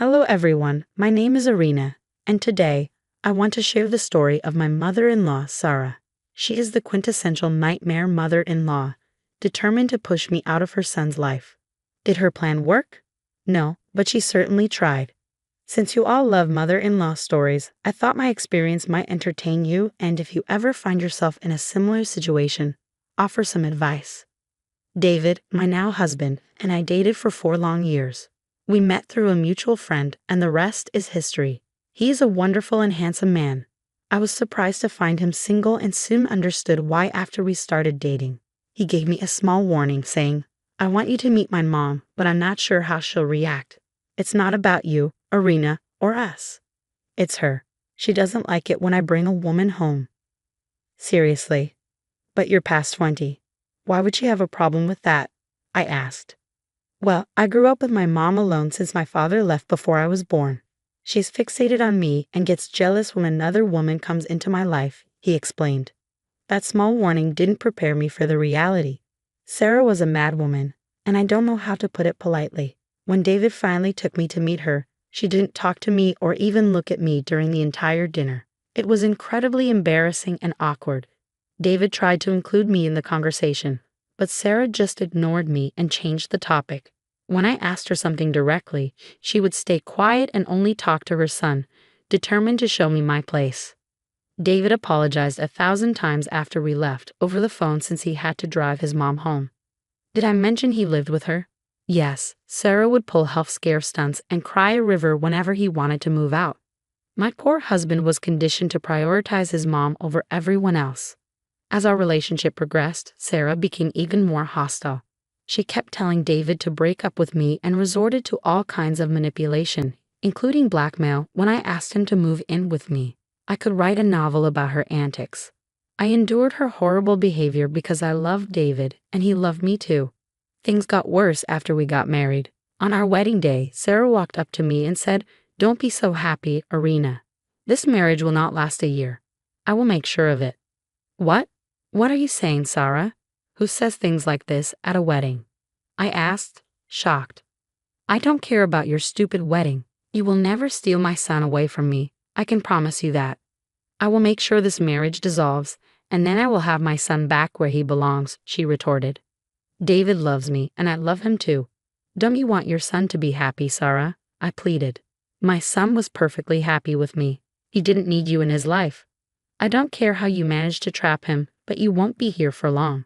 Hello everyone, my name is Arena, and today, I want to share the story of my mother-in-law, Sarah. She is the quintessential nightmare mother-in-law, determined to push me out of her son's life. Did her plan work? No, but she certainly tried. Since you all love mother-in-law stories, I thought my experience might entertain you, and if you ever find yourself in a similar situation, offer some advice. David, my now husband, and I dated for 4 long years. We met through a mutual friend, and the rest is history. He is a wonderful and handsome man. I was surprised to find him single and soon understood why after we started dating. He gave me a small warning saying, "I want you to meet my mom, but I'm not sure how she'll react. It's not about you, Arena, or us. It's her. She doesn't like it when I bring a woman home." Seriously? But you're past 20. Why would she have a problem with that? I asked. Well, I grew up with my mom alone since my father left before I was born. She's fixated on me and gets jealous when another woman comes into my life, he explained. That small warning didn't prepare me for the reality. Sarah was a mad woman, and I don't know how to put it politely. When David finally took me to meet her, she didn't talk to me or even look at me during the entire dinner. It was incredibly embarrassing and awkward. David tried to include me in the conversation, but Sarah just ignored me and changed the topic. When I asked her something directly, she would stay quiet and only talk to her son, determined to show me my place. David apologized 1,000 times after we left over the phone since he had to drive his mom home. Did I mention he lived with her? Yes, Sarah would pull health scare stunts and cry a river whenever he wanted to move out. My poor husband was conditioned to prioritize his mom over everyone else. As our relationship progressed, Sarah became even more hostile. She kept telling David to break up with me and resorted to all kinds of manipulation, including blackmail when I asked him to move in with me. I could write a novel about her antics. I endured her horrible behavior because I loved David and he loved me too. Things got worse after we got married. On our wedding day, Sarah walked up to me and said, "Don't be so happy, Arena. This marriage will not last a year. I will make sure of it." What? What are you saying, Sarah? Who says things like this at a wedding? I asked, shocked. I don't care about your stupid wedding. You will never steal my son away from me. I can promise you that. I will make sure this marriage dissolves, and then I will have my son back where he belongs, she retorted. David loves me, and I love him too. Don't you want your son to be happy, Sarah? I pleaded. My son was perfectly happy with me. He didn't need you in his life. I don't care how you managed to trap him, but you won't be here for long.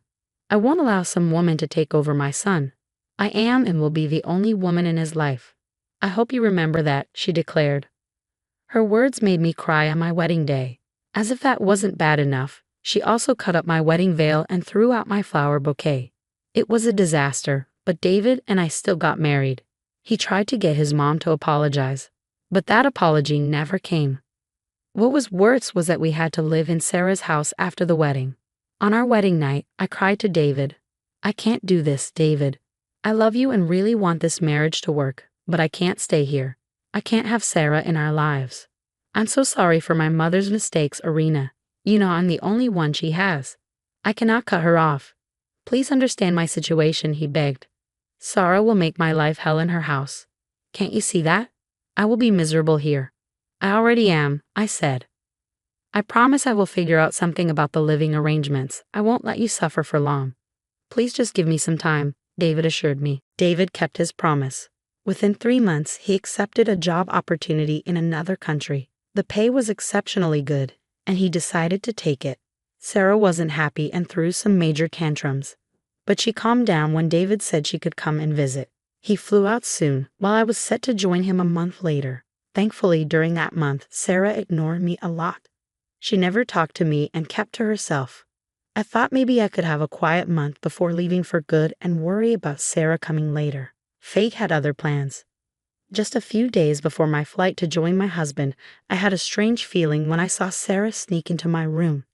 I won't allow some woman to take over my son. I am and will be the only woman in his life. I hope you remember that, she declared. Her words made me cry on my wedding day. As if that wasn't bad enough, she also cut up my wedding veil and threw out my flower bouquet. It was a disaster, but David and I still got married. He tried to get his mom to apologize, but that apology never came. What was worse was that we had to live in Sarah's house after the wedding. On our wedding night, I cried to David. I can't do this, David. I love you and really want this marriage to work, but I can't stay here. I can't have Sarah in our lives. I'm so sorry for my mother's mistakes, Arena. You know I'm the only one she has. I cannot cut her off. Please understand my situation, he begged. Sarah will make my life hell in her house. Can't you see that? I will be miserable here. I already am, I said. I promise I will figure out something about the living arrangements. I won't let you suffer for long. Please just give me some time, David assured me. David kept his promise. Within 3 months, he accepted a job opportunity in another country. The pay was exceptionally good, and he decided to take it. Sarah wasn't happy and threw some major tantrums. But she calmed down when David said she could come and visit. He flew out soon, while I was set to join him a month later. Thankfully, during that month, Sarah ignored me a lot. She never talked to me and kept to herself. I thought maybe I could have a quiet month before leaving for good and worry about Sarah coming later. Fate had other plans. Just a few days before my flight to join my husband, I had a strange feeling when I saw Sarah sneak into my room.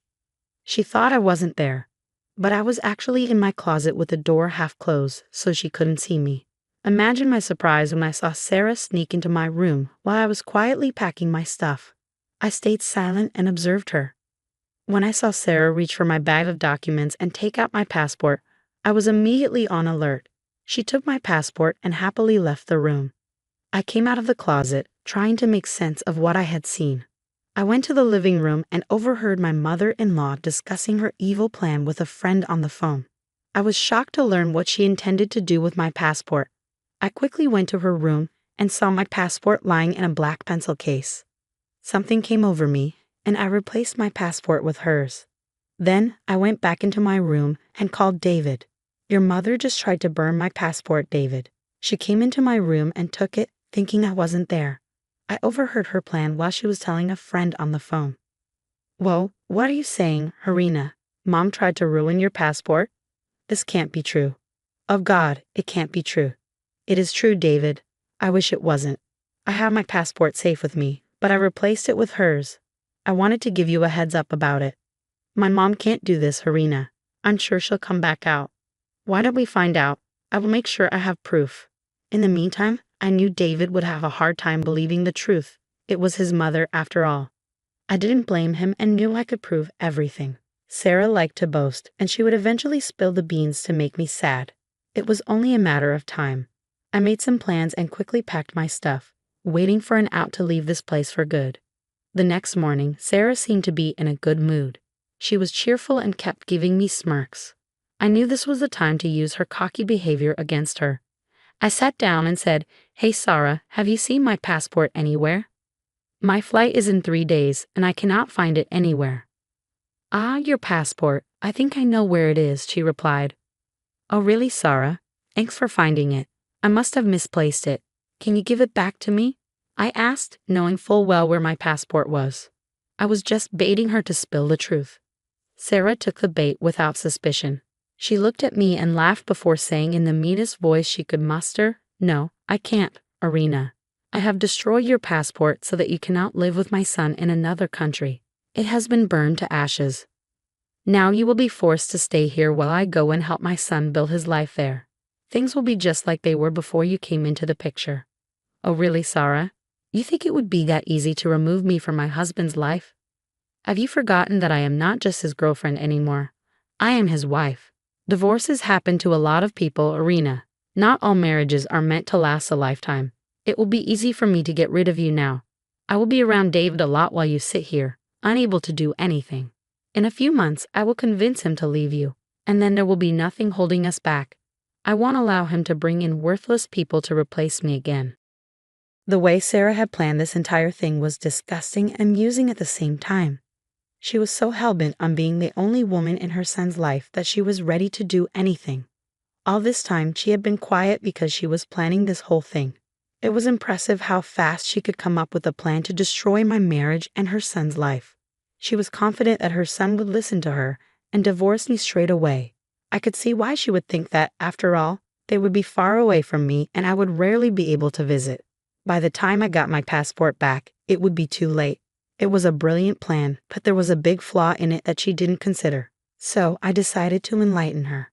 She thought I wasn't there, but I was actually in my closet with the door half closed so she couldn't see me. Imagine my surprise when I saw Sarah sneak into my room while I was quietly packing my stuff. I stayed silent and observed her. When I saw Sarah reach for my bag of documents and take out my passport, I was immediately on alert. She took my passport and happily left the room. I came out of the closet, trying to make sense of what I had seen. I went to the living room and overheard my mother-in-law discussing her evil plan with a friend on the phone. I was shocked to learn what she intended to do with my passport. I quickly went to her room and saw my passport lying in a black pencil case. Something came over me, and I replaced my passport with hers. Then I went back into my room and called David. Your mother just tried to burn my passport, David. She came into my room and took it, thinking I wasn't there. I overheard her plan while she was telling a friend on the phone. Whoa, what are you saying, Harina? Mom tried to ruin your passport? This can't be true. Of God, it can't be true. It is true, David. I wish it wasn't. I have my passport safe with me, but I replaced it with hers. I wanted to give you a heads up about it. My mom can't do this, Harina. I'm sure she'll come back out. Why don't we find out? I will make sure I have proof. In the meantime, I knew David would have a hard time believing the truth. It was his mother after all. I didn't blame him and knew I could prove everything. Sarah liked to boast, and she would eventually spill the beans to make me sad. It was only a matter of time. I made some plans and quickly packed my stuff, waiting for an out to leave this place for good. The next morning, Sarah seemed to be in a good mood. She was cheerful and kept giving me smirks. I knew this was the time to use her cocky behavior against her. I sat down and said, "Hey Sarah, have you seen my passport anywhere? My flight is in 3 days, and I cannot find it anywhere." "Ah, your passport. I think I know where it is," she replied. "Oh really, Sarah? Thanks for finding it. I must have misplaced it. Can you give it back to me?" I asked, knowing full well where my passport was. I was just baiting her to spill the truth. Sarah took the bait without suspicion. She looked at me and laughed before saying in the meanest voice she could muster, "No, I can't, Arena. I have destroyed your passport so that you cannot live with my son in another country. It has been burned to ashes. Now you will be forced to stay here while I go and help my son build his life there. Things will be just like they were before you came into the picture." "Oh really, Sarah? You think it would be that easy to remove me from my husband's life? Have you forgotten that I am not just his girlfriend anymore? I am his wife. Divorces happen to a lot of people, Arena. Not all marriages are meant to last a lifetime. It will be easy for me to get rid of you now. I will be around David a lot while you sit here, unable to do anything. In a few months, I will convince him to leave you, and then there will be nothing holding us back. I won't allow him to bring in worthless people to replace me again." The way Sarah had planned this entire thing was disgusting and amusing at the same time. She was so hell-bent on being the only woman in her son's life that she was ready to do anything. All this time, she had been quiet because she was planning this whole thing. It was impressive how fast she could come up with a plan to destroy my marriage and her son's life. She was confident that her son would listen to her and divorce me straight away. I could see why she would think that, after all, they would be far away from me and I would rarely be able to visit. By the time I got my passport back, it would be too late. It was a brilliant plan, but there was a big flaw in it that she didn't consider. So I decided to enlighten her.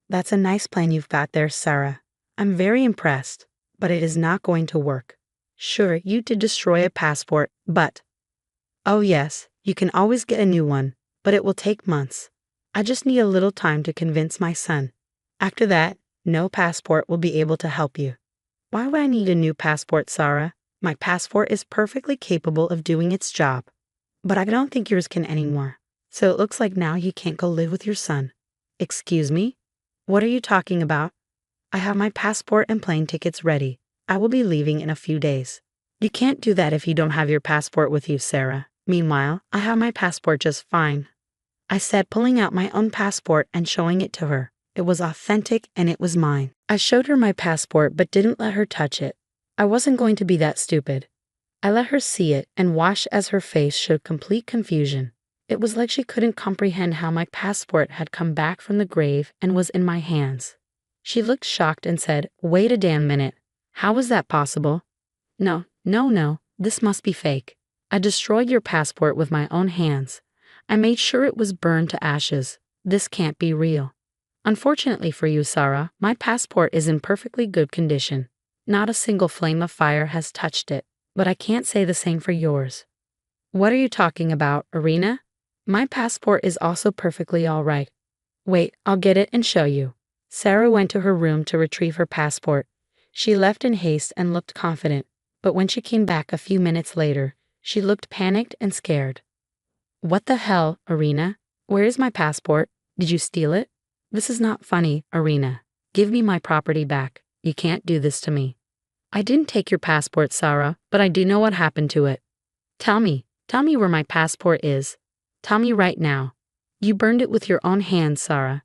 "That's a nice plan you've got there, Sarah. I'm very impressed, but it is not going to work. Sure, you did destroy a passport, but—" "Oh yes, you can always get a new one, but it will take months. I just need a little time to convince my son. After that, no passport will be able to help you." "Why would I need a new passport, Sarah? My passport is perfectly capable of doing its job. But I don't think yours can anymore. So it looks like now you can't go live with your son." "Excuse me? What are you talking about?" "I have my passport and plane tickets ready. I will be leaving in a few days." "You can't do that if you don't have your passport with you, Sarah. Meanwhile, I have my passport just fine," I said, pulling out my own passport and showing it to her. It was authentic and it was mine. I showed her my passport but didn't let her touch it. I wasn't going to be that stupid. I let her see it and watched as her face showed complete confusion. It was like she couldn't comprehend how my passport had come back from the grave and was in my hands. She looked shocked and said, "Wait a damn minute. How was that possible?" No, this must be fake. I destroyed your passport with my own hands. I made sure it was burned to ashes. This can't be real." "Unfortunately for you, Sarah, my passport is in perfectly good condition. Not a single flame of fire has touched it, but I can't say the same for yours." "What are you talking about, Arena? My passport is also perfectly all right. Wait, I'll get it and show you." Sarah went to her room to retrieve her passport. She left in haste and looked confident, but when she came back a few minutes later, she looked panicked and scared. What the hell, Irina? Where is my passport? Did you steal it? This is not funny, Irina. Give me my property back. You can't do this to me. I didn't take your passport, Sarah, but I do know what happened to it. Tell me where my passport is. Tell me right now. You burned it with your own hands, Sarah.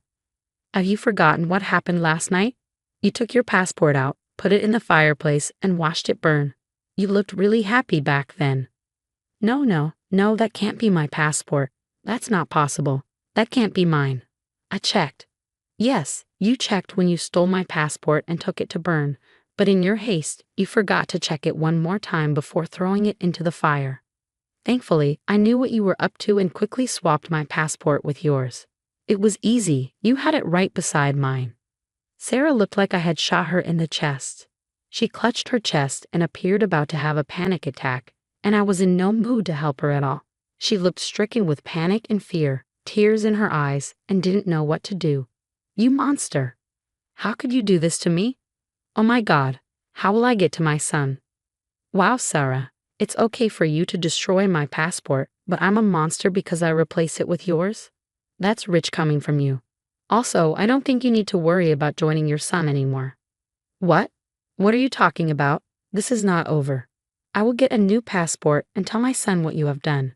Have you forgotten what happened last night? You took your passport out, put it in the fireplace, and watched it burn. You looked really happy back then. No, that can't be my passport. That's not possible. That can't be mine. I checked. Yes, you checked when you stole my passport and took it to burn, but in your haste, you forgot to check it one more time before throwing it into the fire. Thankfully, I knew what you were up to and quickly swapped my passport with yours. It was easy. You had it right beside mine. Sarah looked like I had shot her in the chest. She clutched her chest and appeared about to have a panic attack, and I was in no mood to help her at all. She looked stricken with panic and fear, tears in her eyes, and didn't know what to do. You monster! How could you do this to me? Oh my God, how will I get to my son? Wow, Sarah, it's okay for you to destroy my passport, but I'm a monster because I replace it with yours? That's rich coming from you. Also, I don't think you need to worry about joining your son anymore. What? What are you talking about? This is not over. I will get a new passport and tell my son what you have done.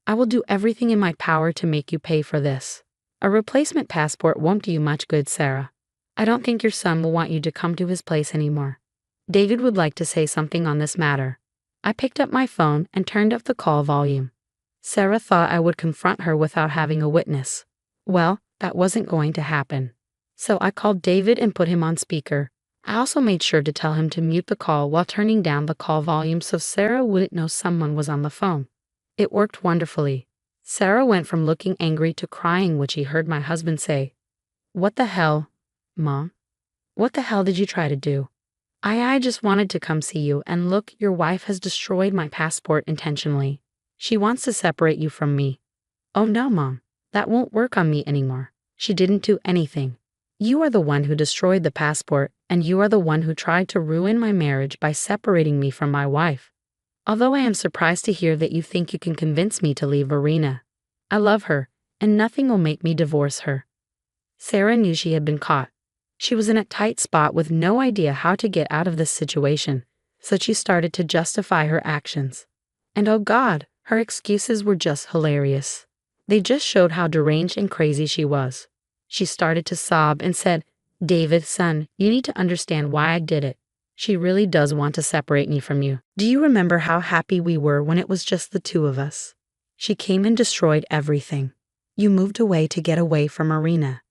I will do everything in my power to make you pay for this. A replacement passport won't do you much good, Sarah. I don't think your son will want you to come to his place anymore. David would like to say something on this matter. I picked up my phone and turned up the call volume. Sarah thought I would confront her without having a witness. Well, that wasn't going to happen. So I called David and put him on speaker. I also made sure to tell him to mute the call while turning down the call volume so Sarah wouldn't know someone was on the phone. It worked wonderfully. Sarah went from looking angry to crying when she heard my husband say, "What the hell, Mom? What the hell did you try to do? I just wanted to come see you, and look, your wife has destroyed my passport intentionally. She wants to separate you from me." "Oh no, Mom. That won't work on me anymore. She didn't do anything. You are the one who destroyed the passport, and you are the one who tried to ruin my marriage by separating me from my wife. Although I am surprised to hear that you think you can convince me to leave Irina. I love her, and nothing will make me divorce her." Sarah knew she had been caught. She was in a tight spot with no idea how to get out of this situation, so she started to justify her actions. And oh God, her excuses were just hilarious. They just showed how deranged and crazy she was. She started to sob and said, "David, son, you need to understand why I did it. She really does want to separate me from you. Do you remember how happy we were when it was just the two of us? She came and destroyed everything. You moved away to get away from Irina."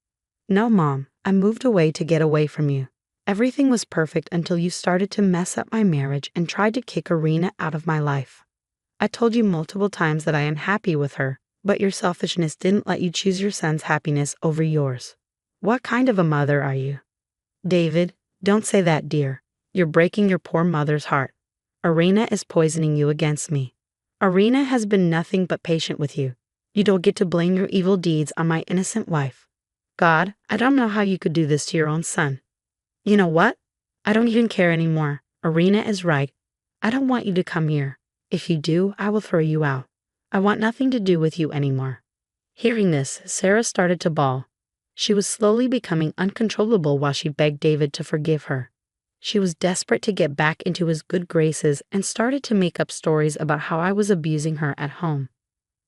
"No, Mom, I moved away to get away from you. Everything was perfect until you started to mess up my marriage and tried to kick Irina out of my life. I told you multiple times that I am happy with her, but your selfishness didn't let you choose your son's happiness over yours. What kind of a mother are you?" "David, don't say that, dear. You're breaking your poor mother's heart. Irina is poisoning you against me. Irina has been nothing but patient with you. You don't get to blame your evil deeds on my innocent wife. God, I don't know how you could do this to your own son. You know what? I don't even care anymore. Irina is right. I don't want you to come here. If you do, I will throw you out. I want nothing to do with you anymore." Hearing this, Sarah started to bawl. She was slowly becoming uncontrollable while she begged David to forgive her. She was desperate to get back into his good graces and started to make up stories about how I was abusing her at home.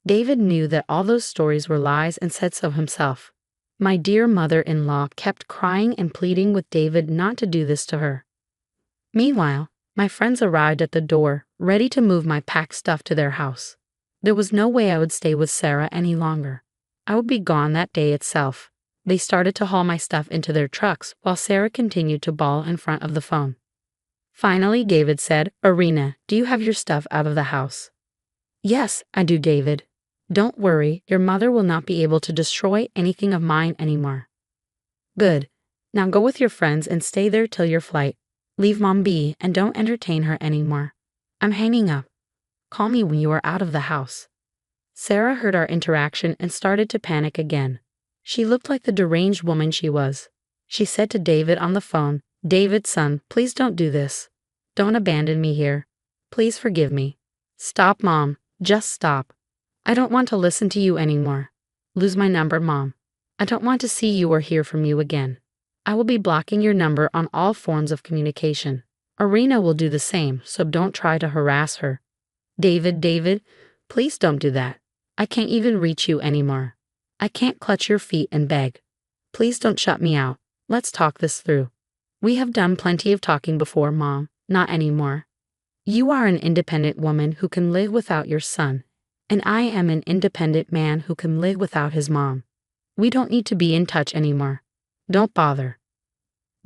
David knew that all those stories were lies and said so himself. My dear mother-in-law kept crying and pleading with David not to do this to her. Meanwhile, my friends arrived at the door, ready to move my packed stuff to their house. There was no way I would stay with Sarah any longer. I would be gone that day itself. They started to haul my stuff into their trucks while Sarah continued to bawl in front of the phone. Finally, David said, "Irina, do you have your stuff out of the house?" "Yes, I do, David. Don't worry, your mother will not be able to destroy anything of mine anymore." "Good. Now go with your friends and stay there till your flight. Leave Mom be and don't entertain her anymore. I'm hanging up. Call me when you are out of the house." Sarah heard our interaction and started to panic again. She looked like the deranged woman she was. She said to David on the phone, David, son, please don't do this. Don't abandon me here. Please forgive me. Stop, Mom. Just stop. I don't want to listen to you anymore. Lose my number, Mom. I don't want to see you or hear from you again. I will be blocking your number on all forms of communication. Irina will do the same, so don't try to harass her. David, please don't do that. I can't even reach you anymore. I can't clutch your feet and beg. Please don't shut me out. Let's talk this through. We have done plenty of talking before, Mom. Not anymore. You are an independent woman who can live without your son, and I am an independent man who can live without his mom. We don't need to be in touch anymore. Don't bother.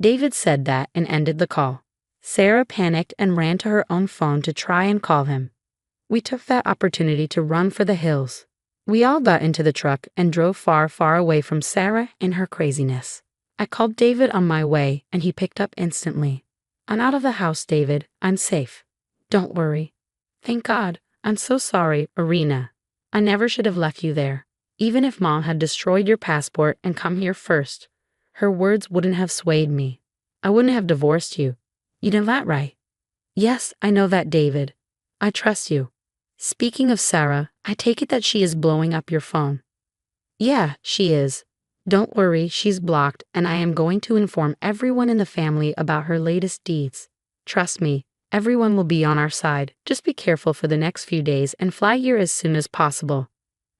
David said that and ended the call. Sarah panicked and ran to her own phone to try and call him. We took that opportunity to run for the hills. We all got into the truck and drove far, far away from Sarah and her craziness. I called David on my way and he picked up instantly. I'm out of the house, David. I'm safe. Don't worry. Thank God. I'm so sorry, Irina. I never should have left you there. Even if Mom had destroyed your passport and come here first, her words wouldn't have swayed me. I wouldn't have divorced you. You know that, right? Yes, I know that, David. I trust you. Speaking of Sarah, I take it that she is blowing up your phone. Yeah, she is. Don't worry, she's blocked, and I am going to inform everyone in the family about her latest deeds. Trust me, everyone will be on our side. Just be careful for the next few days and fly here as soon as possible.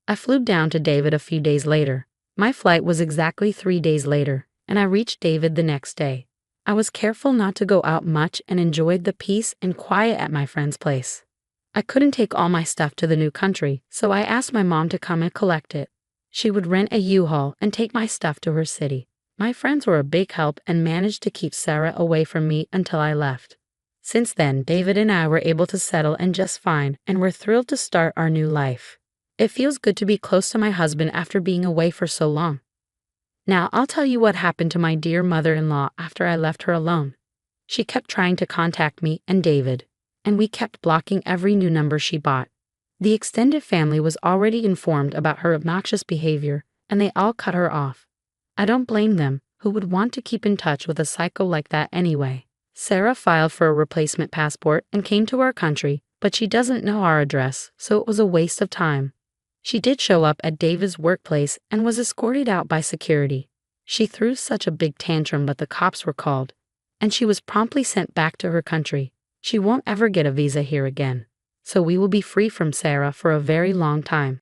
I flew down to David a few days later. My flight was exactly 3 days later, and I reached David the next day. I was careful not to go out much and enjoyed the peace and quiet at my friend's place. I couldn't take all my stuff to the new country, so I asked my mom to come and collect it. She would rent a U-Haul and take my stuff to her city. My friends were a big help and managed to keep Sarah away from me until I left. Since then, David and I were able to settle in just fine, and we're thrilled to start our new life. It feels good to be close to my husband after being away for so long. Now, I'll tell you what happened to my dear mother-in-law after I left her alone. She kept trying to contact me and David, and we kept blocking every new number she bought. The extended family was already informed about her obnoxious behavior, and they all cut her off. I don't blame them. Who would want to keep in touch with a psycho like that anyway? Sarah filed for a replacement passport and came to our country, but she doesn't know our address, so it was a waste of time. She did show up at David's workplace and was escorted out by security. She threw such a big tantrum, but the cops were called, and she was promptly sent back to her country. She won't ever get a visa here again, so we will be free from Sarah for a very long time.